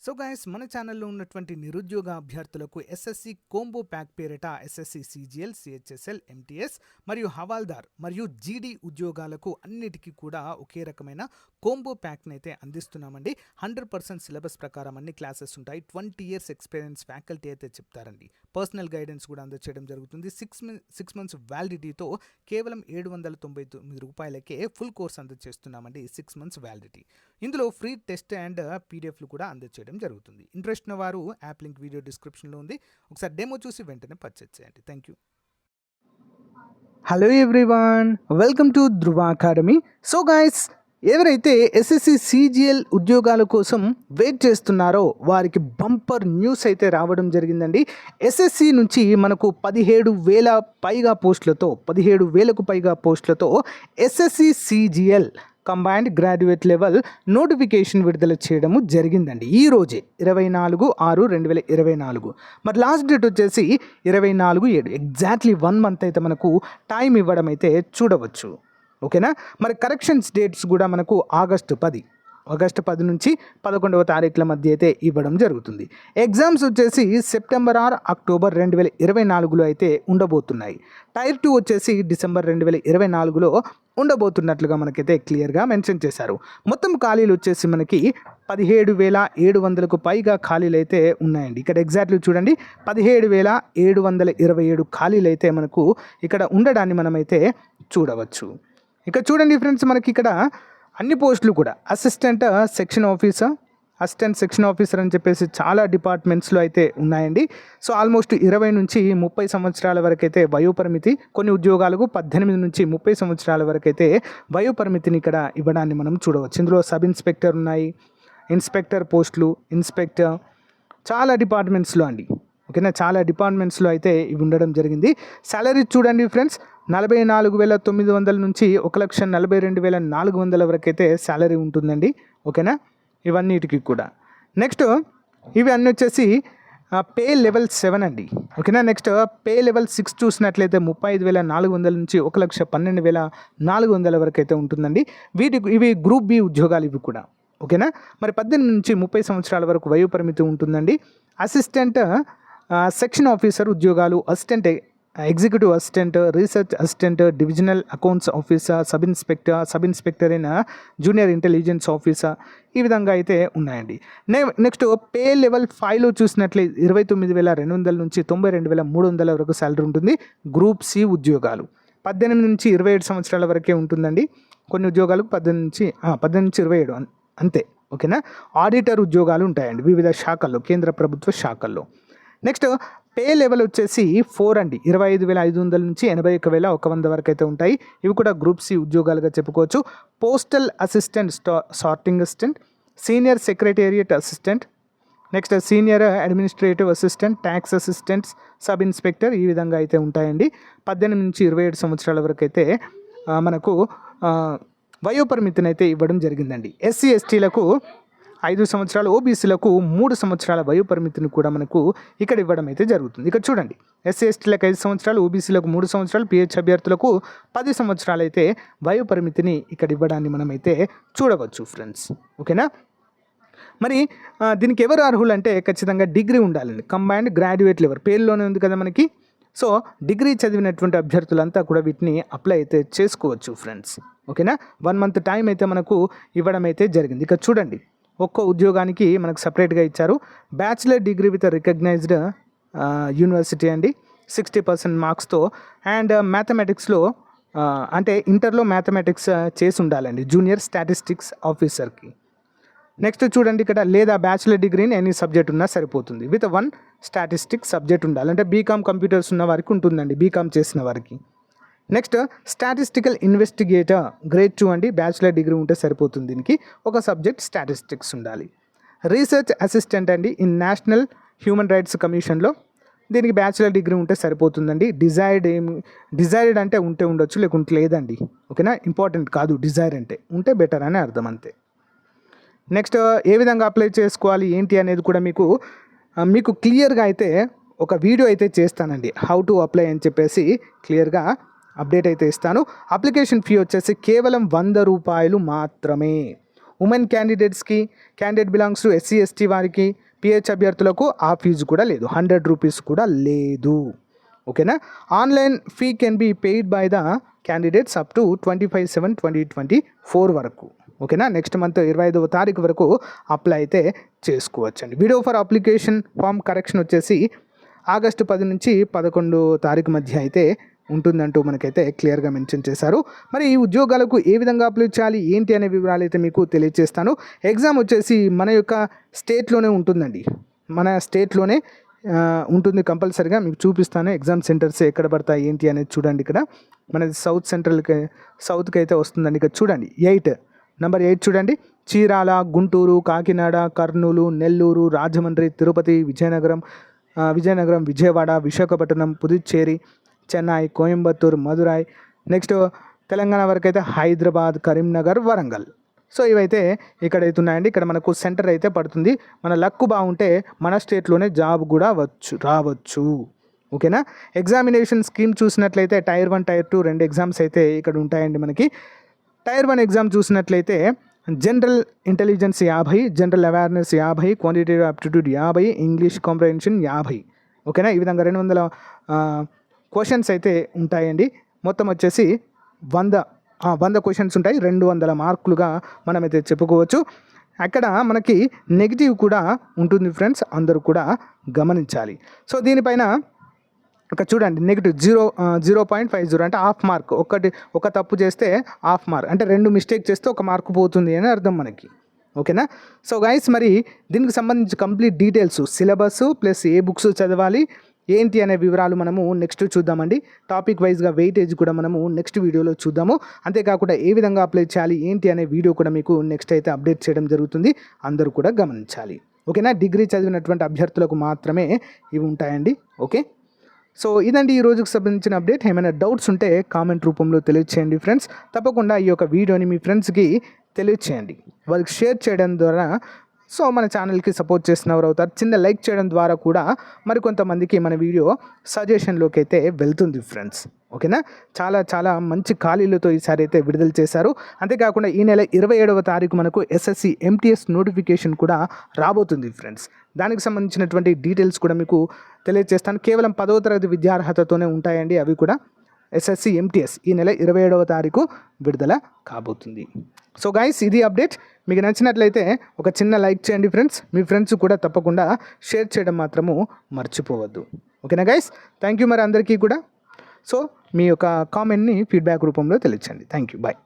So guys మన ఛానల్లో ఉన్నటువంటి నిరుద్యోగ అభ్యర్థులకు ఎస్ఎస్సి కోంబో ప్యాక్ పేరిట ఎస్ఎస్సి సిజిఎల్ సిహెచ్ఎస్ఎల్ ఎంటీఎస్ మరియు హవాల్దార్ మరియు జీడీ ఉద్యోగాలకు అన్నిటికీ కూడా ఒకే రకమైన కోంబో ప్యాక్ని అయితే అందిస్తున్నామండి. 100% సిలబస్ ప్రకారం అన్ని క్లాసెస్ ఉంటాయి. 20 years ఎక్స్పీరియన్స్ ఫ్యాకల్టీ అయితే చెప్తారండి. పర్సనల్ గైడెన్స్ కూడా అందచేయడం జరుగుతుంది. 6 months వ్యాలిడిటీతో కేవలం 799 రూపాయలకే ఫుల్ కోర్స్ అందజేస్తున్నామండి. 6 months validity. ఇందులో ఫ్రీ టెస్ట్ అండ్ పీడిఎఫ్లు కూడా అందజేయడం జరుగుతుంది. ఇంట్రెస్ట్ ఉన్న వారు యాప్ లింక్ వీడియో డిస్క్రిప్షన్లో ఉంది. ఒకసారి డెమో చూసి వెంటనే పర్చేజ్ చేయండి. Thank you. Hello everyone, welcome to Dhruva academy. So guys, ఎవరైతే ఎస్ఎస్సి సిజిఎల్ ఉద్యోగాల కోసం వెయిట్ చేస్తున్నారో వారికి బంపర్ న్యూస్ అయితే రావడం జరిగిందండి. ఎస్ఎస్సి నుంచి మనకు 17,000 పైగా పోస్టులతో 17,000కు పైగా పోస్టులతో SSC CGL combined graduate level notification విడుదల చేయడము జరిగిందండి. ఈ రోజే 24/6/2024. మరి లాస్ట్ డేట్ వచ్చేసి 24/7. ఎగ్జాక్ట్లీ 1 month అయితే మనకు టైం ఇవ్వడం అయితే చూడవచ్చు. ఓకేనా. మరి కరెక్షన్స్ డేట్స్ కూడా మనకు ఆగస్టు 10 నుంచి 11వ తారీఖుల మధ్య అయితే ఇవ్వడం జరుగుతుంది. ఎగ్జామ్స్ వచ్చేసి సెప్టెంబర్ ఆర్ అక్టోబర్ 2024లో అయితే ఉండబోతున్నాయి. టైర్ 2 వచ్చేసి డిసెంబర్ 2024లో ఉండబోతున్నట్లుగా మనకైతే క్లియర్గా మెన్షన్ చేశారు. మొత్తం ఖాళీలు వచ్చేసి మనకి 17,700కు పైగా ఖాళీలు అయితే ఉన్నాయండి. ఇక్కడ ఎగ్జాక్ట్లీ చూడండి, 17,727 ఖాళీలు అయితే మనకు ఇక్కడ ఉండడాన్ని మనమైతే చూడవచ్చు. ఇక చూడండి ఫ్రెండ్స్, మనకి ఇక్కడ అన్ని పోస్టులు కూడా అసిస్టెంట్ సెక్షన్ ఆఫీసర్ అని చెప్పేసి చాలా డిపార్ట్మెంట్స్లో అయితే ఉన్నాయండి. సో ఆల్మోస్ట్ 20 నుంచి 30 సంవత్సరాల వరకు అయితే వయోపరిమితి, కొన్ని ఉద్యోగాలకు 18 నుంచి 30 సంవత్సరాల వరకు అయితే వయోపరిమితిని ఇక్కడ ఇవ్వడాన్ని మనం చూడవచ్చు. ఇందులో సబ్ ఇన్స్పెక్టర్ ఉన్నాయి, ఇన్స్పెక్టర్ పోస్టులు, ఇన్స్పెక్టర్, చాలా డిపార్ట్మెంట్స్లో అండి. ఓకేనా, చాలా డిపార్ట్మెంట్స్లో అయితే ఇవి ఉండడం జరిగింది. సాలరీ చూడండి ఫ్రెండ్స్, 44,900 నుంచి 1,42,400 వరకు అయితే శాలరీ ఉంటుందండి. ఓకేనా, ఇవన్నిటికి కూడా. నెక్స్ట్ ఇవి అన్నీ వచ్చేసి పే లెవెల్ 7 అండి. ఓకేనా. నెక్స్ట్ పే లెవెల్ 6 చూసినట్లయితే 35,400 నుంచి 1,12,400 వరకు అయితే ఉంటుందండి. ఇవి గ్రూప్ బి ఉద్యోగాలు ఇవి కూడా. ఓకేనా. మరి 18 నుంచి 30 సంవత్సరాల వరకు వయోపరిమితి ఉంటుందండి. అసిస్టెంట్ సెక్షన్ ఆఫీసర్ ఉద్యోగాలు, assistant executive assistant, research assistant, divisional accounts officer, sub inspector అయిన జూనియర్ ఇంటెలిజెన్స్ ఆఫీసర్, ఈ విధంగా అయితే ఉన్నాయండి. నెక్స్ట్ పే లెవెల్ 5లో చూసినట్లయితే 29,200 నుంచి 92,300 వరకు శాలరీ ఉంటుంది. గ్రూప్ సి ఉద్యోగాలు 18 నుంచి 27 సంవత్సరాల వరకే ఉంటుందండి. కొన్ని ఉద్యోగాలు 18 నుంచి 27 అంతే. ఓకేనా. ఆడిటర్ ఉద్యోగాలు ఉంటాయండి వివిధ శాఖల్లో, కేంద్ర ప్రభుత్వ శాఖల్లో. నెక్స్ట్ పే లెవెల్ వచ్చేసి 4 అండి. 25,500 నుంచి 81,100 వరకు అయితే ఉంటాయి. ఇవి కూడా గ్రూప్ సి ఉద్యోగాలుగా చెప్పుకోవచ్చు. Postal assistant, sorting assistant, senior secretariat assistant, next senior administrative assistant, tax assistants, sub inspector, ఈ విధంగా అయితే ఉంటాయండి. 18 నుంచి 27 సంవత్సరాల వరకు అయితే మనకు వయోపరిమితిని అయితే ఇవ్వడం జరిగిందండి. ఎస్సీ ఎస్టీలకు 5 సంవత్సరాలు, ఓబీసీలకు 3 సంవత్సరాల వయోపరిమితిని కూడా మనకు ఇక్కడ ఇవ్వడం అయితే జరుగుతుంది. ఇక్కడ చూడండి, ఎస్సీ ఎస్టీలకు 5 సంవత్సరాలు, ఓబీసీలకు 3 సంవత్సరాలు, పిహెచ్ అభ్యర్థులకు 10 సంవత్సరాలు అయితే వయోపరిమితిని ఇక్కడ ఇవ్వడాన్ని మనమైతే చూడవచ్చు ఫ్రెండ్స్. ఓకేనా. మరి దీనికి ఎవరు అర్హులు అంటే ఖచ్చితంగా డిగ్రీ ఉండాలండి. కంబైన్డ్ గ్రాడ్యుయేట్ లెవెల్ పేరులోనే ఉంది కదా మనకి. సో డిగ్రీ చదివినటువంటి అభ్యర్థులంతా కూడా వీటిని అప్లై అయితే చేసుకోవచ్చు ఫ్రెండ్స్. ఓకేనా. 1 month టైం అయితే మనకు ఇవ్వడం అయితే జరిగింది. ఇక్కడ చూడండి, ఒక్కో ఉద్యోగానికి మనకు సపరేట్గా ఇచ్చారు. Bachelor degree with recognized university అండి, 60% మార్క్స్తో. అండ్ మ్యాథమెటిక్స్లో అంటే ఇంటర్లో మ్యాథమెటిక్స్ చేసి ఉండాలండి జూనియర్ స్టాటిస్టిక్స్ ఆఫీసర్కి. నెక్స్ట్ చూడండి ఇక్కడ, లేదా బ్యాచిలర్ డిగ్రీని ఎనీ సబ్జెక్ట్ ఉన్నా సరిపోతుంది, విత్ 1 స్టాటిస్టిక్స్ సబ్జెక్ట్ ఉండాలి. అంటే బీకామ్ కంప్యూటర్స్ ఉన్న వారికి ఉంటుందండి, బీకామ్ చేసిన వారికి. నెక్స్ట్ స్టాటిస్టికల్ ఇన్వెస్టిగేటర్ గ్రేడ్ 2 అండి, బ్యాచిలర్ డిగ్రీ ఉంటే సరిపోతుంది. దీనికి ఒక సబ్జెక్ట్ స్టాటిస్టిక్స్ ఉండాలి. రీసెర్చ్ అసిస్టెంట్ అండి ఇన్ నేషనల్ హ్యూమన్ రైట్స్ కమిషన్లో, దీనికి బ్యాచిలర్ డిగ్రీ ఉంటే సరిపోతుందండి. డిజైర్డ్ అంటే ఉంటే ఉండొచ్చు, లేకుంటే లేదండి. ఓకేనా. ఇంపార్టెంట్ కాదు, డిజైర్ అంటే ఉంటే బెటర్ అని అర్థం అంతే. నెక్స్ట్ ఏ విధంగా అప్లై చేసుకోవాలి ఏంటి అనేది కూడా మీకు క్లియర్గా అయితే ఒక వీడియో అయితే చేస్తానండి, హౌ టు అప్లై అని చెప్పేసి క్లియర్గా అప్డేట్ అయితే ఇస్తాను. అప్లికేషన్ ఫీ వచ్చేసి కేవలం 100 రూపాయలు మాత్రమే. Women candidate belongs to SC ST వారికి పిహెచ్ అభ్యర్థులకు ఆ ఫీజు కూడా లేదు, 100 రూపీస్ కూడా లేదు. ఓకేనా. Online fee can be paid by the candidates up to 25/7/2024 వరకు. ఓకేనా. నెక్స్ట్ మంత్ 25వ తారీఖు వరకు అప్లై అయితే చేసుకోవచ్చండి. Video for application form correction వచ్చేసి ఆగస్టు 10 నుంచి 11 తారీఖు మధ్య అయితే ఉంటుందంటూ మనకైతే క్లియర్గా మెన్షన్ చేశారు. మరి ఈ ఉద్యోగాలకు ఏ విధంగా అప్లై చేయాలి ఏంటి అనే వివరాలు అయితే మీకు తెలియజేస్తాను. ఎగ్జామ్ వచ్చేసి మన యొక్క స్టేట్లోనే ఉంటుందండి, మన స్టేట్లోనే ఉంటుంది కంపల్సరీగా. మీకు చూపిస్తాను ఎగ్జామ్ సెంటర్స్ ఎక్కడ పడతాయి ఏంటి అనేది. చూడండి ఇక్కడ మనది సౌత్కి అయితే వస్తుందండి. ఇక్కడ చూడండి నెంబర్ 8 చూడండి. చీరాల, గుంటూరు, కాకినాడ, కర్నూలు, నెల్లూరు, రాజమండ్రి, తిరుపతి, విజయనగరం, విజయవాడ, విశాఖపట్నం, పుదుచ్చేరి, చెన్నై, కోయంబత్తూరు, మదురై, నెక్స్ట్ తెలంగాణ వరకు అయితే హైదరాబాద్, కరీంనగర్, వరంగల్. సో ఇవైతే ఇక్కడైతే ఉన్నాయండి. ఇక్కడ మనకు సెంటర్ అయితే పడుతుంది. మన లక్ బాగుంటే మన స్టేట్లోనే జాబ్ కూడా రావచ్చు. ఓకేనా. ఎగ్జామినేషన్ స్కీమ్ చూసినట్లయితే టైర్ 1 టైర్ 2 2 ఎగ్జామ్స్ అయితే ఇక్కడ ఉంటాయండి మనకి. టైర్ 1 ఎగ్జామ్ చూసినట్లయితే general intelligence 50, general awareness 50, quantitative aptitude 50, English comprehension 50. ఓకేనా. ఈ విధంగా 200 క్వశ్చన్స్ అయితే ఉంటాయండి. మొత్తం వచ్చేసి 100 క్వశ్చన్స్ ఉంటాయి. 200 మార్కులుగా మనమైతే చెప్పుకోవచ్చు. అక్కడ మనకి నెగిటివ్ కూడా ఉంటుంది ఫ్రెండ్స్, అందరూ కూడా గమనించాలి. సో దీనిపైన ఇక్కడ చూడండి నెగిటివ్ 0.50 అంటే హాఫ్ మార్క్. ఒక తప్పు చేస్తే హాఫ్ మార్క్ అంటే 2 మిస్టేక్ చేస్తే 1 మార్కు పోతుంది అని అర్థం మనకి. ఓకేనా. సో గైస్ మరి దీనికి సంబంధించి కంప్లీట్ డీటెయిల్స్, సిలబస్ ప్లస్ ఏ బుక్స్ చదవాలి ఏంటి అనే వివరాలు మనము నెక్స్ట్ చూద్దామండి. టాపిక్ వైజ్గా వెయిటేజ్ కూడా మనము నెక్స్ట్ వీడియోలో చూద్దాము. అంతేకాకుండా ఏ విధంగా అప్లై చేయాలి ఏంటి అనే వీడియో కూడా మీకు నెక్స్ట్ అయితే అప్డేట్ చేయడం జరుగుతుంది. అందరూ కూడా గమనించాలి. ఓకేనా. డిగ్రీ చదివినటువంటి అభ్యర్థులకు మాత్రమే ఇవి ఉంటాయండి. ఓకే. సో ఇదండి ఈ రోజుకు సంబంధించిన అప్డేట్. ఏమైనా డౌట్స్ ఉంటే కామెంట్ రూపంలో తెలియచేయండి ఫ్రెండ్స్. తప్పకుండా ఈ యొక్క వీడియోని మీ ఫ్రెండ్స్కి తెలియచేయండి, వాళ్ళకి షేర్ చేయడం ద్వారా సో మన ఛానల్కి సపోర్ట్ చేసిన వారు అవుతారు. చిన్న లైక్ చేయడం ద్వారా కూడా మరికొంతమందికి మన వీడియో సజెషన్లోకి అయితే వెళ్తుంది ఫ్రెండ్స్. ఓకేనా. చాలా మంచి ఖాళీలతో ఈసారి అయితే విడుదల చేశారు. అంతేకాకుండా ఈ నెల 27వ తారీఖు మనకు SSC MTS నోటిఫికేషన్ కూడా రాబోతుంది ఫ్రెండ్స్. దానికి సంబంధించినటువంటి డీటెయిల్స్ కూడా మీకు తెలియజేస్తాను. కేవలం 10వ తరగతి విద్యార్హతతోనే ఉంటాయండి అవి కూడా. SSC MTS ఈ నెల 27వ తారీఖు విడుదల కాబోతుంది. సో గైస్ ఇది అప్డేట్. మీకు నచ్చినట్లయితే ఒక చిన్న లైక్ చేయండి ఫ్రెండ్స్. మీ ఫ్రెండ్స్ కూడా తప్పకుండా షేర్ చేయడం మాత్రము మర్చిపోవద్దు. ఓకేనా గైస్. థ్యాంక్ యూ మరి అందరికీ కూడా. సో మీ యొక్క కామెంట్ని ఫీడ్బ్యాక్ రూపంలో తెలియచేయండి. Thank you. బాయ్.